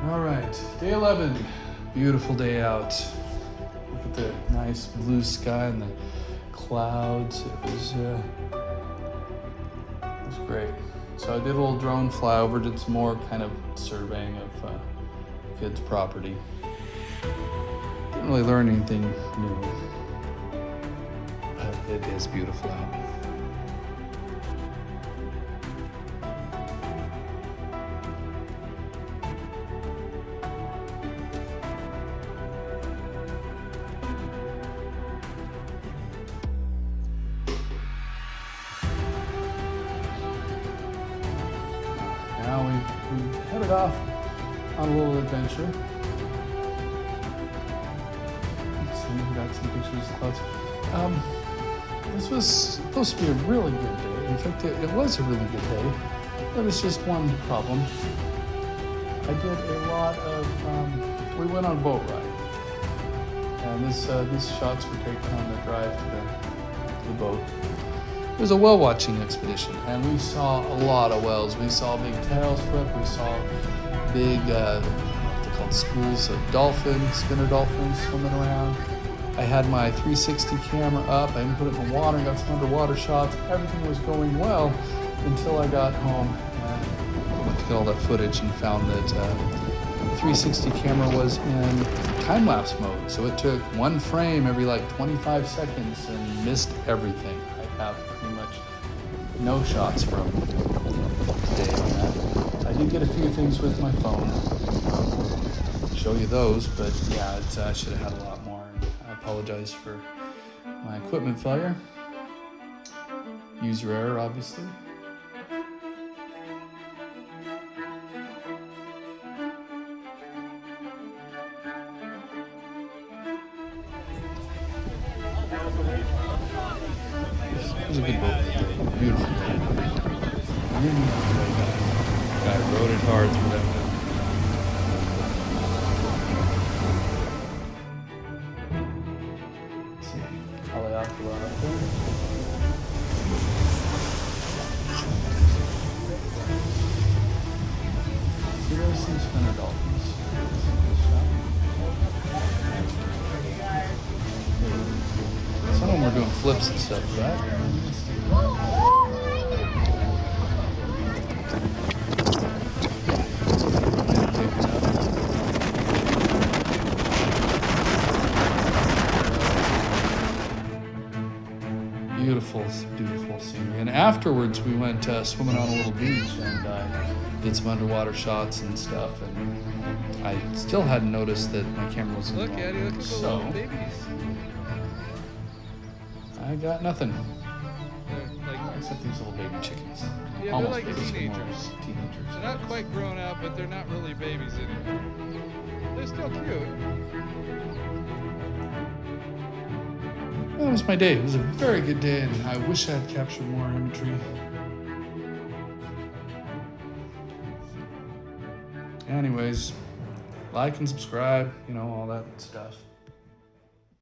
All right, day 11. Beautiful day out. Look at the nice blue sky and the clouds. It was great. So I did a little drone flyover, did some more kind of surveying of kids' property. Didn't really learn anything new, but it is beautiful out. Now we headed off on a little adventure. Let's see, we got some pictures of clouds. This was supposed to be a really good day. In fact, it was a really good day. There was just one problem. I did a lot of, we went on a boat ride. And these shots were taken on the drive to the boat. It was a whale watching expedition, and we saw a lot of whales. We saw big tails flip, we saw big, what they're called, schools of dolphins, spinner dolphins swimming around. I had my 360 camera up, I even put it in the water and got some underwater shots. Everything was going well until I got home and went to get all that footage and found that the 360 camera was in time-lapse mode. So it took one frame every like 25 seconds and missed everything. I have pretty much no shots from today on that. I did get a few things with my phone. I'll show you those, but yeah, I should have had a lot more. I apologize for my equipment failure. User error, obviously. It was a good boat. Beautiful day. Guy rode it hard through that wind. Let's see. I'll lay off the rod up there. See, there's some spinner dolphins. Some of them were doing flips and stuff, right? Beautiful, beautiful scenery. And afterwards, we went swimming on a little beach and did some underwater shots and stuff. And I still hadn't noticed that my camera was Look, Eddie, look at the little babies. I got nothing. They're like, Except these little baby chickens. yeah, Almost they're like babies, teenagers. Teenagers. They're not quite grown up, but they're not really babies anymore. They're still cute. That was my day. It was a very good day, and I wish I had captured more imagery. Anyways, like and subscribe, all that stuff.